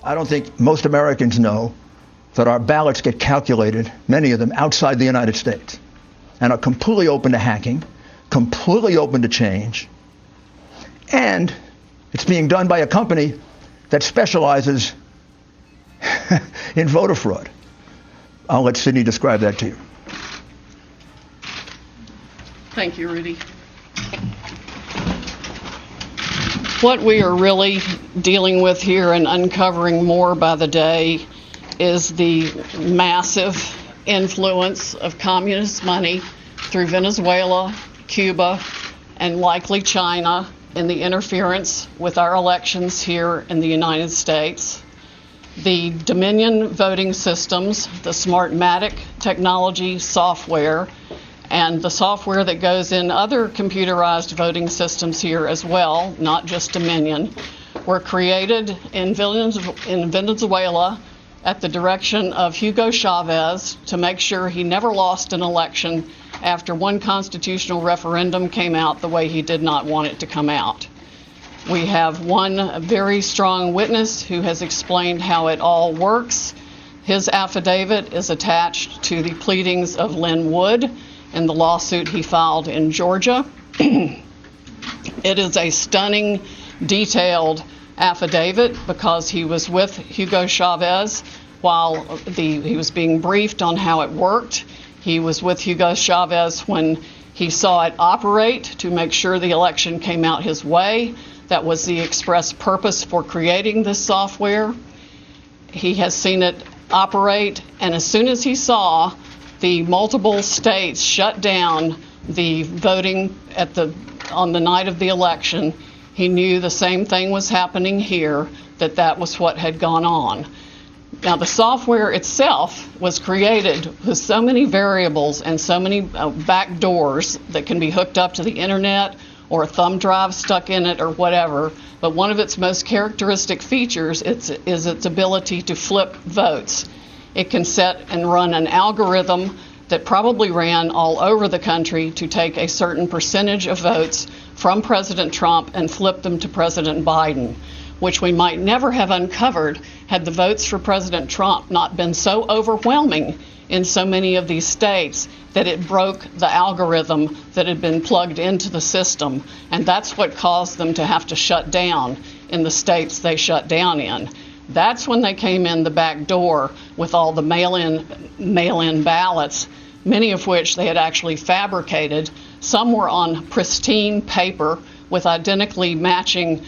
I don't think most Americans know that our ballots get calculated, many of them, outside the United States, and are completely open to hacking, completely open to change. And it's being done by a company that specializes in voter fraud. I'll let Sidney describe that to you. Thank you, Rudy. What we are really dealing with here and uncovering more by the day is the massive influence of communist money through Venezuela, Cuba, and likely China in the interference with our elections here in the United States. The Dominion voting systems, the Smartmatic technology software, and the software that goes in other computerized voting systems here as well, not just Dominion, were created in Venezuela at the direction of Hugo Chavez to make sure he never lost an election after one constitutional referendum came out the way he did not want it to come out. We have one very strong witness who has explained how it all works. His affidavit is attached to the pleadings of Lynn Wood in the lawsuit he filed in Georgia. It is a stunning, detailed affidavit because he was with Hugo Chavez while he was being briefed on how it worked. He was with Hugo Chavez when he saw it operate to make sure the election came out his way. That was the express purpose for creating this software. He has seen it operate, and as soon as he saw the multiple states shut down the voting on the night of the election, he knew the same thing was happening here, that was what had gone on. Now, the software itself was created with so many variables and so many back doors that can be hooked up to the internet or a thumb drive stuck in it or whatever, but one of its most characteristic features is its ability to flip votes. It can set and run an algorithm that probably ran all over the country to take a certain percentage of votes from President Trump and flip them to President Biden, which we might never have uncovered had the votes for President Trump not been so overwhelming in so many of these states that it broke the algorithm that had been plugged into the system. And that's what caused them to have to shut down in the states they shut down in. That's when they came in the back door with all the mail-in ballots, many of which they had actually fabricated. Some were on pristine paper with identically matching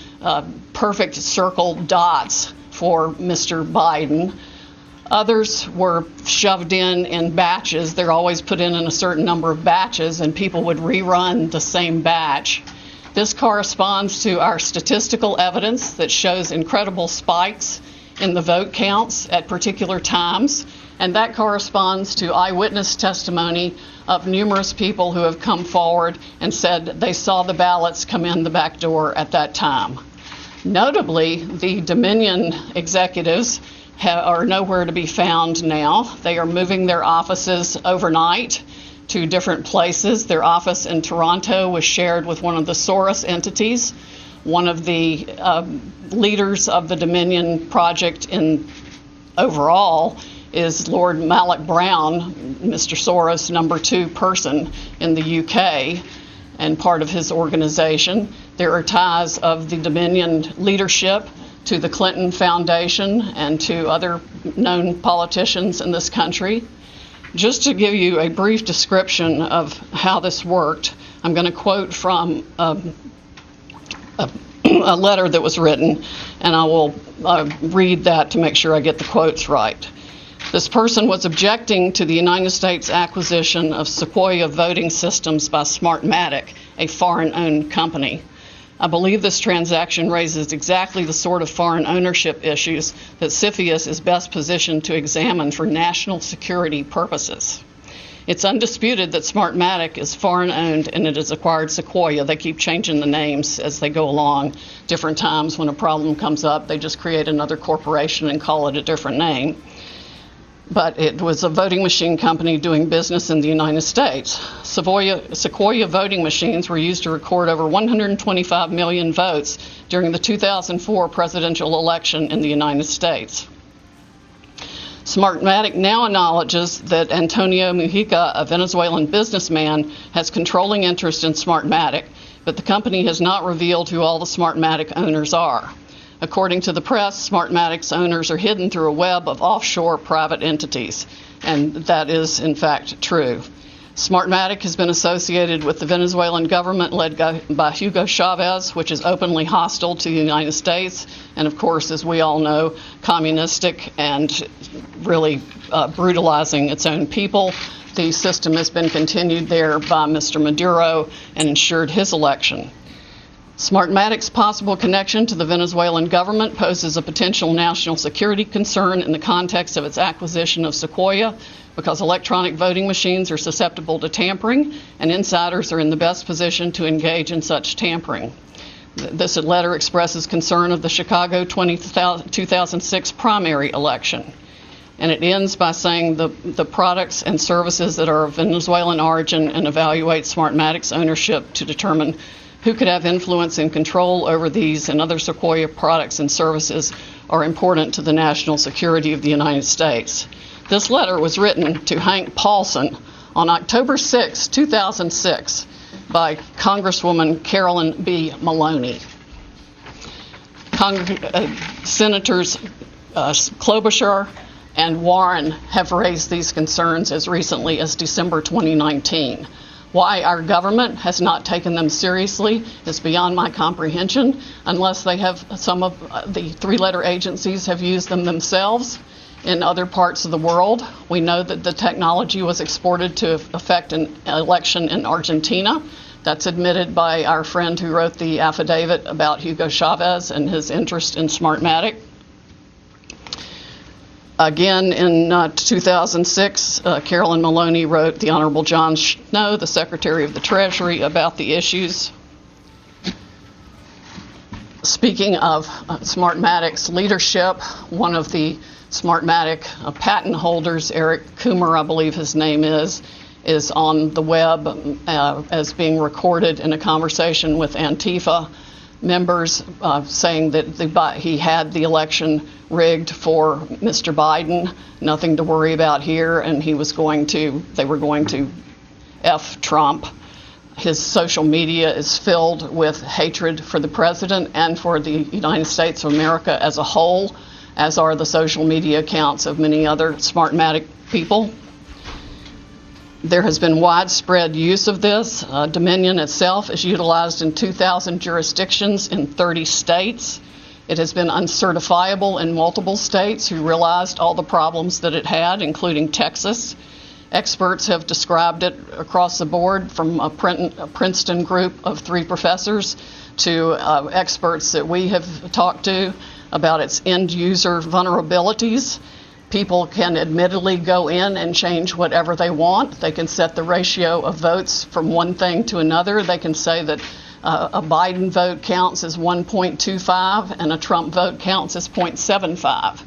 perfect circle dots for Mr. Biden. Others were shoved in batches. They're always put in a certain number of batches, and people would rerun the same batch. This corresponds to our statistical evidence that shows incredible spikes in the vote counts at particular times, and that corresponds to eyewitness testimony of numerous people who have come forward and said they saw the ballots come in the back door at that time. Notably, the Dominion executives are nowhere to be found now. They are moving their offices overnight to different places. Their office in Toronto was shared with one of the Soros entities. One of the leaders of the Dominion project overall is Lord Malloch Brown, Mr. Soros' number 2 person in the UK and part of his organization. There are ties of the Dominion leadership to the Clinton Foundation and to other known politicians in this country. Just to give you a brief description of how this worked, I'm going to quote from a letter that was written, and I will read that to make sure I get the quotes right. This person was objecting to the United States acquisition of Sequoia voting systems by Smartmatic, a foreign-owned company. I believe this transaction raises exactly the sort of foreign ownership issues that CFIUS is best positioned to examine for national security purposes. It's undisputed that Smartmatic is foreign-owned and it has acquired Sequoia. They keep changing the names as they go along. Different times when a problem comes up, they just create another corporation and call it a different name. but it was a voting machine company doing business in the United States. Sequoia voting machines were used to record over 125 million votes during the 2004 presidential election in the United States. Smartmatic now acknowledges that Antonio Mujica, a Venezuelan businessman, has controlling interest in Smartmatic, but the company has not revealed who all the Smartmatic owners are. According to the press, Smartmatic's owners are hidden through a web of offshore private entities, and that is, in fact, true. Smartmatic has been associated with the Venezuelan government led by Hugo Chavez, which is openly hostile to the United States, and of course, as we all know, communistic and really brutalizing its own people. The system has been continued there by Mr. Maduro and ensured his election. Smartmatic's possible connection to the Venezuelan government poses a potential national security concern in the context of its acquisition of Sequoia, because electronic voting machines are susceptible to tampering, and insiders are in the best position to engage in such tampering. This letter expresses concern of the Chicago 2006 primary election. And it ends by saying the products and services that are of Venezuelan origin, and evaluate Smartmatic's ownership to determine who could have influence and control over these and other Sequoia products and services are important to the national security of the United States. This letter was written to Hank Paulson on October 6, 2006 by Congresswoman Carolyn B Maloney. Senators Klobuchar and Warren have raised these concerns as recently as December 2019. Why our government has not taken them seriously is beyond my comprehension, unless they have, some of the three-letter agencies have used them themselves in other parts of the world. We know that the technology was exported to affect an election in Argentina. That's admitted by our friend who wrote the affidavit about Hugo Chavez and his interest in Smartmatic. Again, in 2006, Carolyn Maloney wrote the Honorable John Snow, the Secretary of the Treasury, about the issues. Speaking of Smartmatic's leadership, one of the Smartmatic patent holders, Eric Coomer, I believe his name is on the web as being recorded in a conversation with Antifa members, saying that he had the election rigged for Mr. Biden, nothing to worry about here, and they were going to F Trump. His social media is filled with hatred for the president and for the United States of America as a whole, as are the social media accounts of many other Smartmatic people. There has been widespread use of this. Dominion itself is utilized in 2,000 jurisdictions in 30 states. It has been uncertifiable in multiple states who realized all the problems that it had, including Texas. Experts have described it across the board, from a Princeton group of 3 professors to experts that we have talked to about its end user vulnerabilities. People can admittedly go in and change whatever they want. They can set the ratio of votes from one thing to another. They can say that a Biden vote counts as 1.25 and a Trump vote counts as 0.75.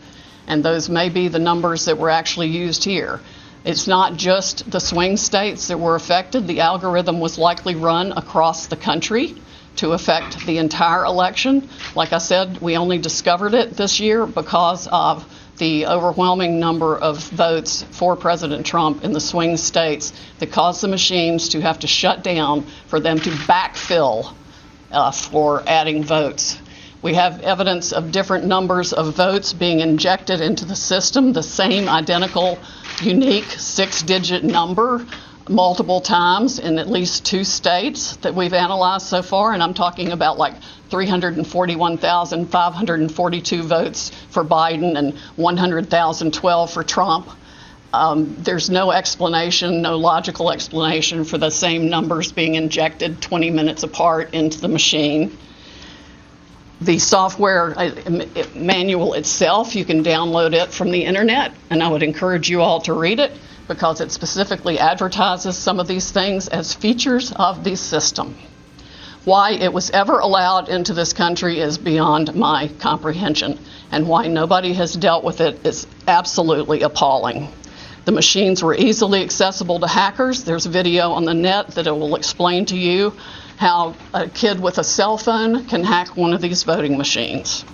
And those may be the numbers that were actually used here. It's not just the swing states that were affected. The algorithm was likely run across the country to affect the entire election. Like I said, we only discovered it this year because of the overwhelming number of votes for President Trump in the swing states that caused the machines to have to shut down for them to backfill for adding votes. We have evidence of different numbers of votes being injected into the system, the same identical, unique 6-digit number multiple times in at least 2 states that we've analyzed so far, and I'm talking about like 341,542 votes for Biden and 100,012 for Trump. There's no explanation, no logical explanation for the same numbers being injected 20 minutes apart into the machine. The software manual itself, you can download it from the internet, and I would encourage you all to read it, because it specifically advertises some of these things as features of the system. Why it was ever allowed into this country is beyond my comprehension. and why nobody has dealt with it is absolutely appalling. The machines were easily accessible to hackers. There's video on the net that it will explain to you how a kid with a cell phone can hack one of these voting machines.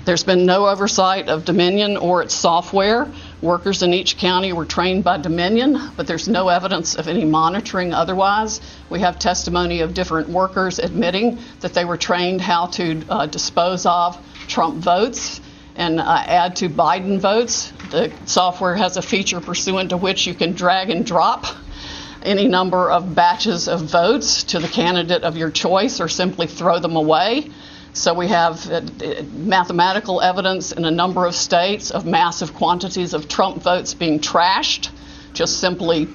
There's been no oversight of Dominion or its software. Workers in each county were trained by Dominion, but there's no evidence of any monitoring otherwise. We have testimony of different workers admitting that they were trained how to dispose of Trump votes and add to Biden votes. The software has a feature pursuant to which you can drag and drop any number of batches of votes to the candidate of your choice or simply throw them away. So we have mathematical evidence in a number of states of massive quantities of Trump votes being trashed. Just simply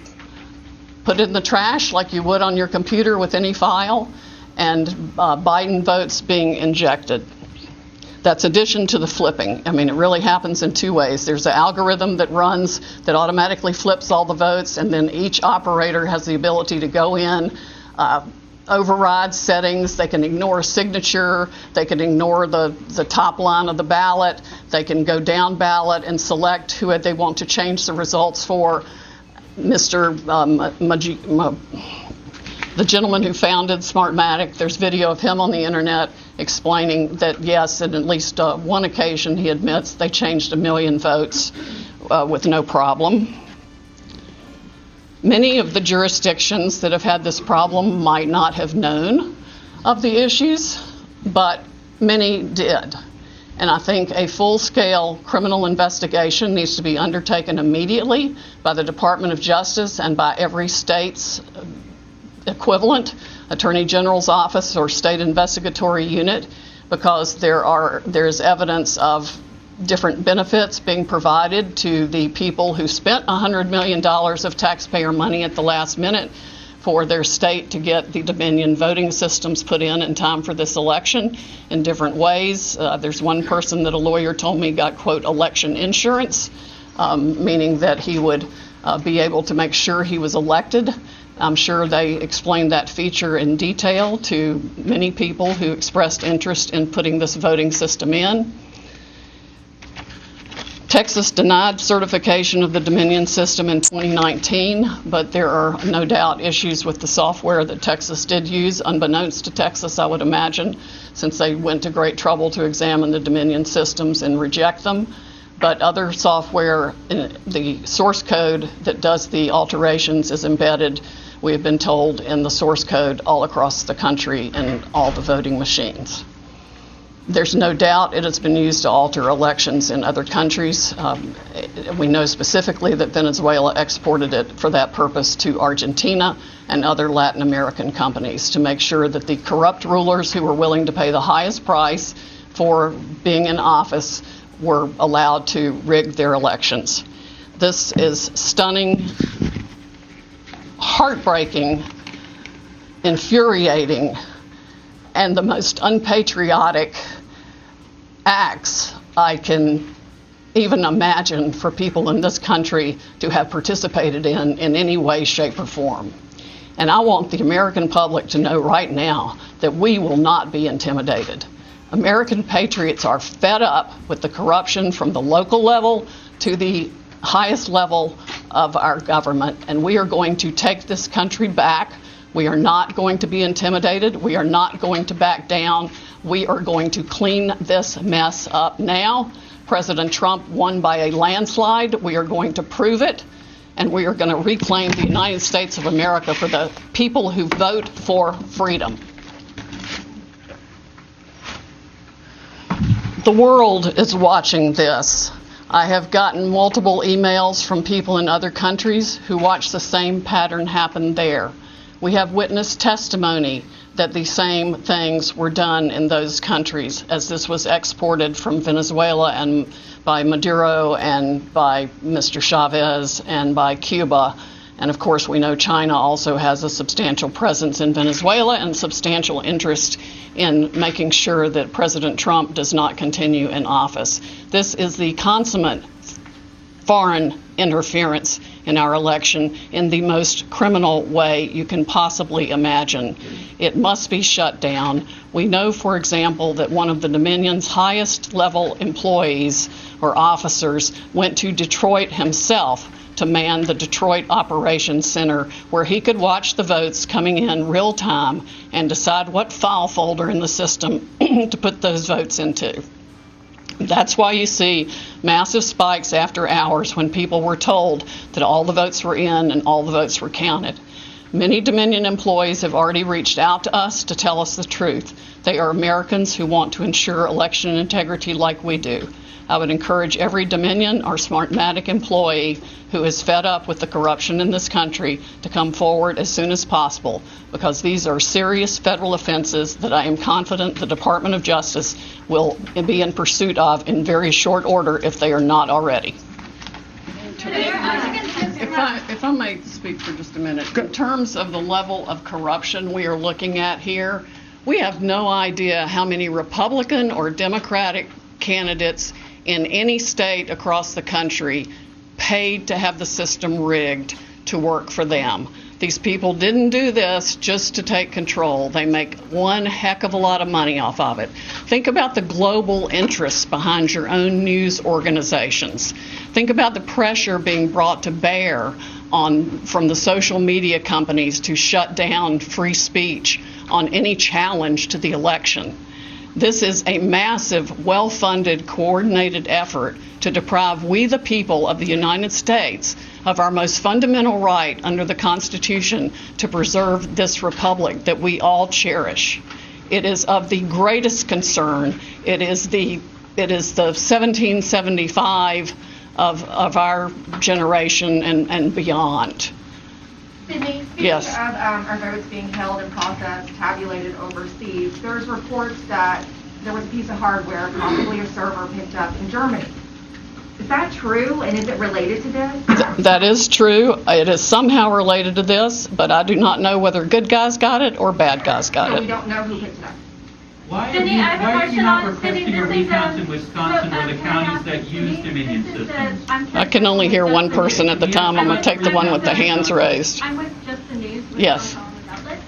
put it in the trash like you would on your computer with any file, and Biden votes being injected. That's addition to the flipping. I mean, it really happens in two ways. There's an algorithm that runs that automatically flips all the votes, and then each operator has the ability to go in, override settings. They can ignore a signature. They can ignore the top line of the ballot. They can go down ballot and select who they want to change the results for. The gentleman who founded Smartmatic, there's video of him on the internet explaining that, yes, on at least one occasion, he admits they changed 1 million votes with no problem. Many of the jurisdictions that have had this problem might not have known of the issues, but many did. And I think a full-scale criminal investigation needs to be undertaken immediately by the Department of Justice and by every state's equivalent, Attorney General's office or state investigatory unit, because there's evidence of different benefits being provided to the people who spent $100 million of taxpayer money at the last minute for their state to get the Dominion voting systems put in time for this election in different ways. There's one person that a lawyer told me got, quote, election insurance, meaning that he would be able to make sure he was elected. I'm sure they explained that feature in detail to many people who expressed interest in putting this voting system in. Texas denied certification of the Dominion system in 2019, but there are no doubt issues with the software that Texas did use, unbeknownst to Texas, I would imagine, since they went to great trouble to examine the Dominion systems and reject them. But other software, the source code that does the alterations is embedded, we have been told, in the source code all across the country and all the voting machines. There's no doubt it has been used to alter elections in other countries. We know specifically that Venezuela exported it for that purpose to Argentina and other Latin American companies to make sure that the corrupt rulers who were willing to pay the highest price for being in office were allowed to rig their elections. This is stunning, heartbreaking, infuriating, and the most unpatriotic acts I can even imagine for people in this country to have participated in any way, shape, or form. And I want the American public to know right now that we will not be intimidated. American patriots are fed up with the corruption from the local level to the highest level of our government, and we are going to take this country back. We are not going to be intimidated. We are not going to back down. We are going to clean this mess up now. President Trump won by a landslide. We are going to prove it, and we are going to reclaim the United States of America for the people who vote for freedom. The world is watching this. I have gotten multiple emails from people in other countries who watch the same pattern happen there. We have witness testimony that the same things were done in those countries as this was exported from Venezuela and by Maduro and by Mr. Chavez and by Cuba. And of course, we know China also has a substantial presence in Venezuela and substantial interest in making sure that President Trump does not continue in office. This is the consummate foreign interference in our election in the most criminal way you can possibly imagine. It must be shut down. We know, for example, that one of the Dominion's highest level employees or officers went to Detroit himself to man the Detroit Operations Center, where he could watch the votes coming in real time and decide what file folder in the system to put those votes into. That's why you see massive spikes after hours when people were told that all the votes were in and all the votes were counted. Many Dominion employees have already reached out to us to tell us the truth. They are Americans who want to ensure election integrity like we do. I would encourage every Dominion or Smartmatic employee who is fed up with the corruption in this country to come forward as soon as possible, because these are serious federal offenses that I am confident the Department of Justice will be in pursuit of in very short order if they are not already. If I may speak for just a minute, in terms of the level of corruption we are looking at here, we have no idea how many Republican or Democratic candidates in any state across the country paid to have the system rigged to work for them. These people didn't do this just to take control. They make one heck of a lot of money off of it. Think about the global interests behind your own news organizations. Think about the pressure being brought to bear from the social media companies to shut down free speech on any challenge to the election. This is a massive, well-funded, coordinated effort to deprive we the people of the United States of our most fundamental right under the Constitution to preserve this republic that we all cherish. It is of the greatest concern. It is the 1775 of our generation and beyond. Sidney, speaking Yes. of our votes being held and processed, tabulated overseas, there's reports that there was a piece of hardware, possibly a server, picked up in Germany. Is that true, and is it related to this? That is true. It is somehow related to this, but I do not know whether good guys got it or bad guys got So we it. don't know who picked it up. Why are Cindy, you, I have a why are you question not on requesting Cindy, a this is, recounts in Wisconsin or the can I counties ask that you, use Cindy? Dominion This is systems? I can only hear one person at the time. I'm going to take the one with the hands raised. I'm with Just the News. With Yes. Outlets.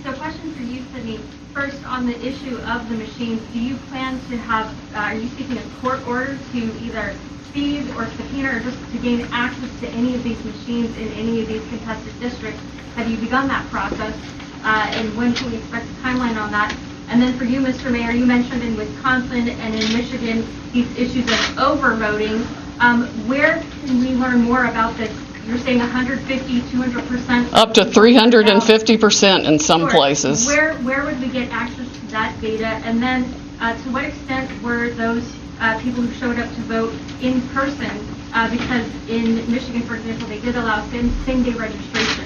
So question for you, Sidney. First, on the issue of the machines, do you plan to have, are you seeking a court order to either seize or subpoena or just to gain access to any of these machines in any of these contested districts? Have you begun that process? And when can we expect a timeline on that? And then for you, Mr. Mayor, you mentioned in Wisconsin and in Michigan these issues of overvoting. Where can we learn more about this? You're saying 150, 200%? Up to 350% in some Sure. places. Where would we get access to that data? And then to what extent were those people who showed up to vote in person? Because in Michigan, for example, they did allow same-day registration.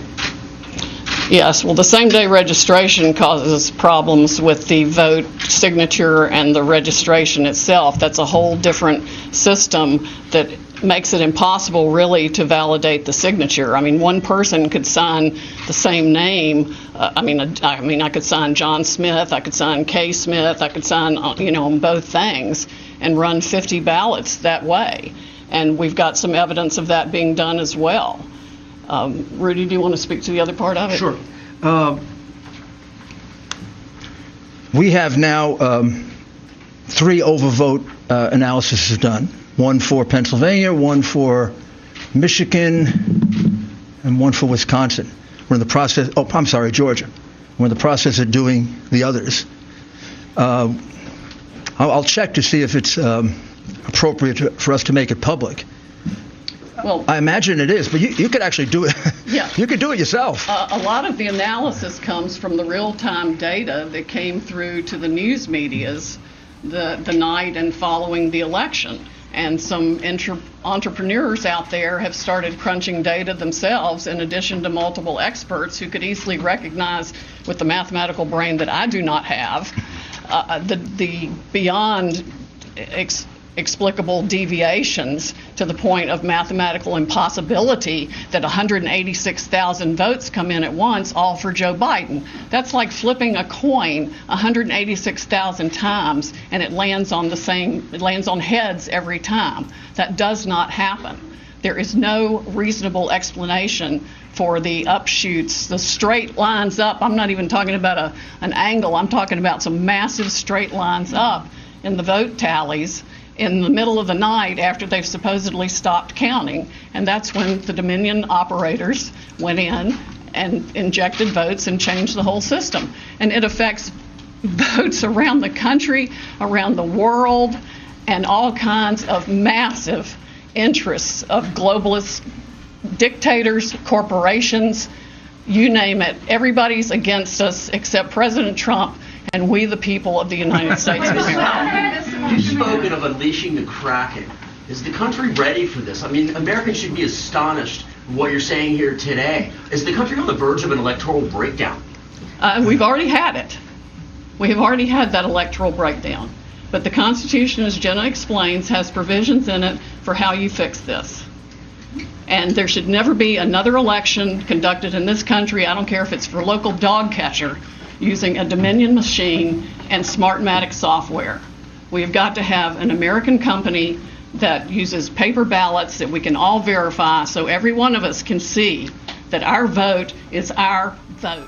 Yes, well, the same-day registration causes problems with the vote signature and the registration itself. That's a whole different system that makes it impossible, really, to validate the signature. I mean, one person could sign the same name. I could sign John Smith, I could sign Kay Smith, I could sign, on both things and run 50 ballots that way. And we've got some evidence of that being done as well. Rudy, do you want to speak to the other part of it? Sure. We have now 3 overvote analyses done. One for Pennsylvania, one for Michigan, and one for Wisconsin. We're in the process, Georgia. We're in the process of doing the others. I'll check to see if it's appropriate for us to make it public. Well, I imagine it is, but you could actually do it. Yeah. You could do it yourself. a lot of the analysis comes from the real-time data that came through to the news medias the night and following the election. And some entrepreneurs out there have started crunching data themselves, in addition to multiple experts who could easily recognize, with the mathematical brain that I do not have, the beyond explicable deviations to the point of mathematical impossibility that 186,000 votes come in at once, all for Joe Biden. That's like flipping a coin 186,000 times and it lands on heads every time. That does not happen. There is no reasonable explanation for the upshoots, the straight lines up. I'm not even talking about an angle. I'm talking about some massive straight lines up in the vote tallies in the middle of the night after they've supposedly stopped counting. And that's when the Dominion operators went in and injected votes and changed the whole system. And it affects votes around the country, around the world, and all kinds of massive interests of globalists, dictators, corporations, you name it. Everybody's against us except President Trump and we the people of the United States of America. You've spoken of unleashing the Kraken. Is the country ready for this? I mean, Americans should be astonished at what you're saying here today. Is the country on the verge of an electoral breakdown? We've already had it. We have already had that electoral breakdown. But the Constitution, as Jenna explains, has provisions in it for how you fix this. And there should never be another election conducted in this country, I don't care if it's for local dog catcher, using a Dominion machine and Smartmatic software. We have got to have an American company that uses paper ballots that we can all verify so every one of us can see that our vote is our vote.